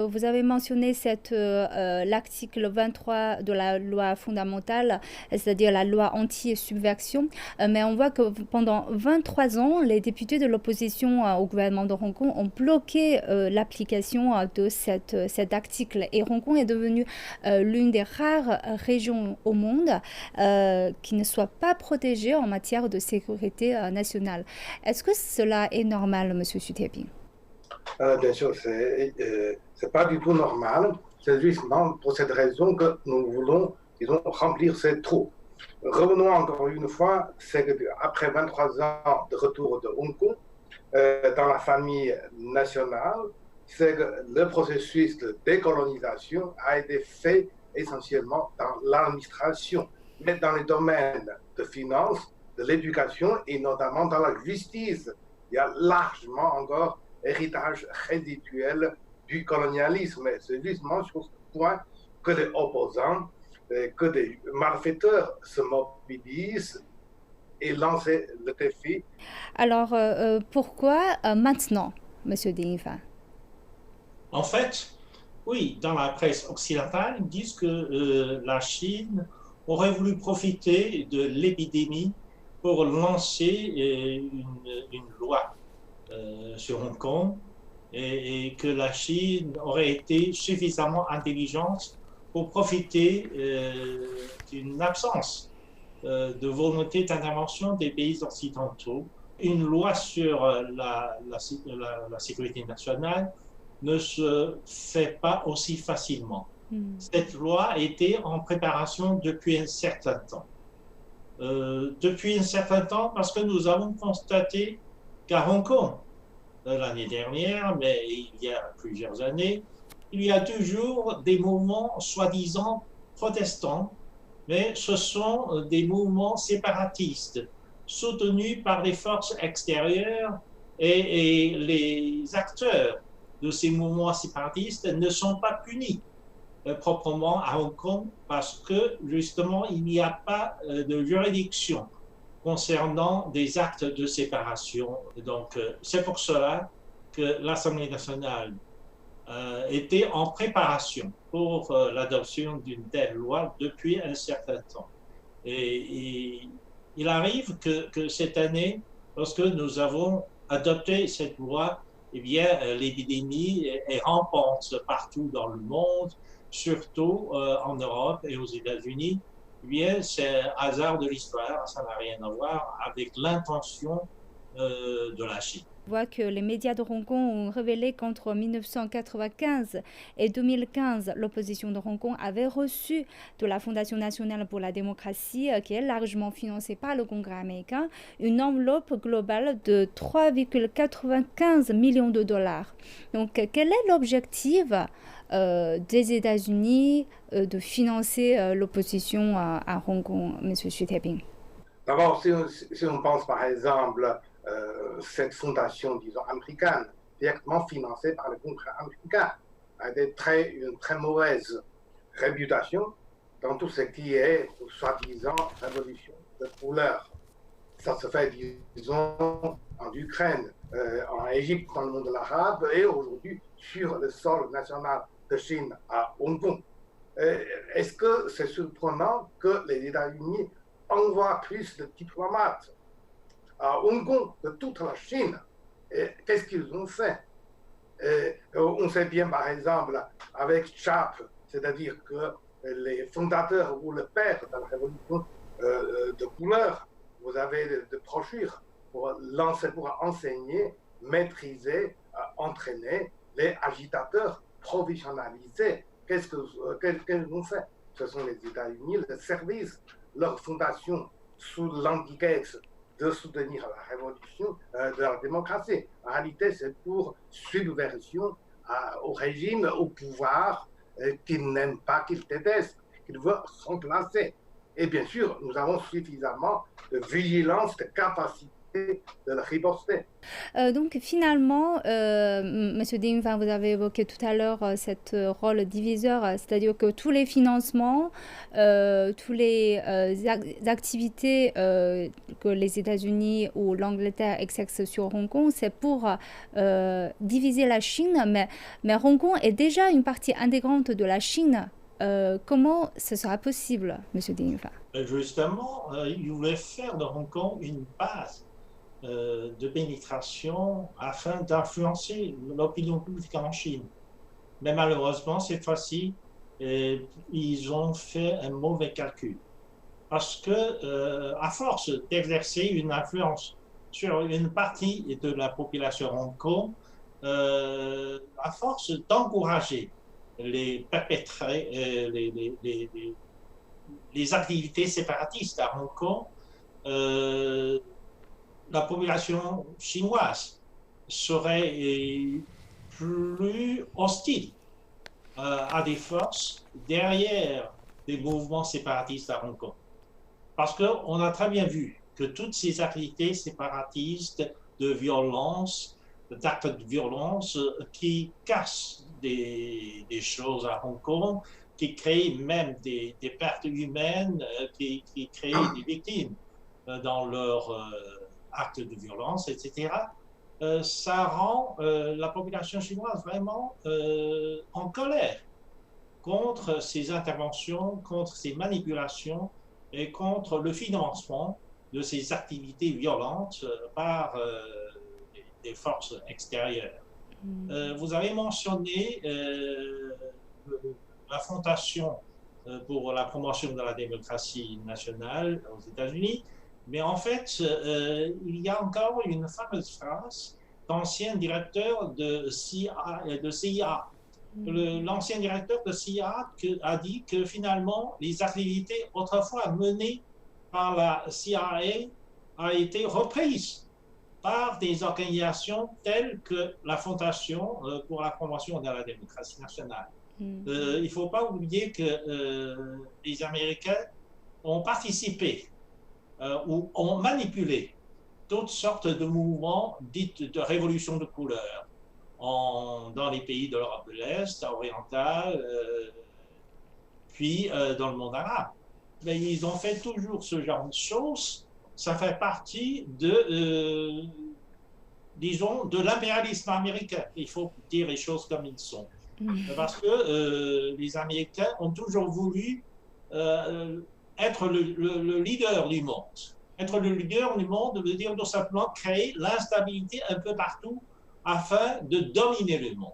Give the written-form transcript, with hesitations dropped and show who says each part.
Speaker 1: Vous avez mentionné l'article 23 de la loi fondamentale, c'est-à-dire la loi anti-subversion, mais on voit que pendant 23 ans, les députés de l'opposition au gouvernement de Hong Kong ont bloqué l'application de cet article. Et Hong Kong est devenu l'une des rares régions au monde qui ne soit pas protégée en matière de sécurité nationale. Est-ce que cela est normal, Monsieur Xu Tieping?
Speaker 2: Bien sûr, c'est pas du tout normal. C'est justement pour cette raison que nous voulons, disons, remplir ces trous. Revenons encore une fois, c'est qu'après 23 ans de retour de Hong Kong dans la famille nationale, c'est que le processus de décolonisation a été fait essentiellement dans l'administration, mais dans les domaines de finances, de l'éducation et notamment dans la justice. Il y a largement encore héritage résiduel du colonialisme. Et c'est justement sur ce point que les opposants, que des malfaiteurs se mobilisent et lancent le défi.
Speaker 1: Alors, pourquoi maintenant, Monsieur Ding Yifan?
Speaker 3: En fait, oui, dans la presse occidentale, ils disent que la Chine aurait voulu profiter de l'épidémie pour lancer une loi sur Hong Kong et que la Chine aurait été suffisamment intelligente pour profiter d'une absence de volonté d'intervention des pays occidentaux. Une loi sur la sécurité nationale ne se fait pas aussi facilement. Cette loi était en préparation depuis un certain temps. Depuis un certain temps, parce que nous avons constaté qu'à Hong Kong, l'année dernière, mais il y a plusieurs années, il y a toujours des mouvements soi-disant protestants, mais ce sont des mouvements séparatistes, soutenus par des forces extérieures et les acteurs de ces mouvements séparatistes ne sont pas punis proprement à Hong Kong parce que justement il n'y a pas de juridiction concernant des actes de séparation. Donc c'est pour cela que l'Assemblée nationale était en préparation pour l'adoption d'une telle loi depuis un certain temps. Et il arrive que cette année, lorsque nous avons adopté cette loi, eh bien, l'épidémie est rampante partout dans le monde, surtout en Europe et aux États-Unis. Eh bien, c'est un hasard de l'histoire, ça n'a rien à voir avec l'intention de la Chine.
Speaker 1: On voit que les médias de Hong Kong ont révélé qu'entre 1995 et 2015, l'opposition de Hong Kong avait reçu de la Fondation nationale pour la démocratie, qui est largement financée par le Congrès américain, une enveloppe globale de 3,95 millions de dollars. Donc, quel est l'objectif des États-Unis de financer l'opposition à Hong Kong, M. Xu Tieping?
Speaker 2: D'abord, si on pense par exemple cette fondation, disons, américaine, directement financée par le Congrès américain, a une très mauvaise réputation dans tout ce qui est, soi-disant, révolution de couleur. Ça se fait, disons, en Ukraine, en Égypte, dans le monde arabe, et aujourd'hui sur le sol national de Chine à Hong Kong. Est-ce que c'est surprenant que les États-Unis envoient plus de diplomates à Hong Kong de toute la Chine? Qu'est-ce qu'ils ont fait? On sait bien, par exemple, avec Chap, c'est-à-dire que les fondateurs ou le père de la révolution de couleur, vous avez des brochures pour enseigner, maîtriser, entraîner les agitateurs professionnalisés. Qu'est-ce qu'ils ont fait? Ce sont les États-Unis, le service, leur fondation sous l'antiquette de soutenir la révolution de la démocratie. En réalité, c'est pour subversion au régime, au pouvoir qu'ils n'aiment pas, qu'ils détestent, qu'ils veulent remplacer. Et bien sûr, nous avons suffisamment de vigilance, de capacité de riposter.
Speaker 1: Donc finalement, Monsieur Ding, enfin, vous avez évoqué tout à l'heure cette rôle diviseur, c'est-à-dire que tous les financements, tous les activités que les États-Unis ou l'Angleterre exercent sur Hong Kong, c'est pour diviser la Chine, mais Hong Kong est déjà une partie intégrante de la Chine. Comment ce sera possible, Monsieur Ding?
Speaker 3: Justement, ils voulaient faire de Hong Kong une base de pénétration afin d'influencer l'opinion publique en Chine. Mais malheureusement, cette fois-ci, ils ont fait un mauvais calcul. Parce que, à force d'exercer une influence sur une partie de la population Hong Kong, à force d'encourager les activités séparatistes à Hong Kong, la population chinoise serait plus hostile à des forces derrière des mouvements séparatistes à Hong Kong. Parce qu'on a très bien vu que toutes ces activités séparatistes de violence, d'actes de violence qui cassent des choses à Hong Kong, qui créent même des pertes humaines, qui créent des victimes dans leur actes de violence, etc., ça rend la population chinoise vraiment en colère contre ces interventions, contre ces manipulations et contre le financement de ces activités violentes par des forces extérieures. Vous avez mentionné la Fondation pour la promotion de la démocratie nationale aux États-Unis. Mais en fait, il y a encore une fameuse phrase d'ancien directeur de CIA. L'ancien directeur de CIA a dit que finalement, les activités autrefois menées par la CIA a été reprises par des organisations telles que la Fondation pour la promotion de la démocratie nationale. Il ne faut pas oublier que les Américains ont participé ou ont manipulé toutes sortes de mouvements dits de révolution de couleur dans les pays de l'Europe de l'Est, orientale, puis dans le monde arabe. Mais ils ont fait toujours ce genre de choses. Ça fait partie disons, de l'impérialisme américain. Il faut dire les choses comme ils sont. Parce que les Américains ont toujours voulu être le leader du monde. Être le leader du monde veut dire tout simplement créer l'instabilité un peu partout afin de dominer le monde.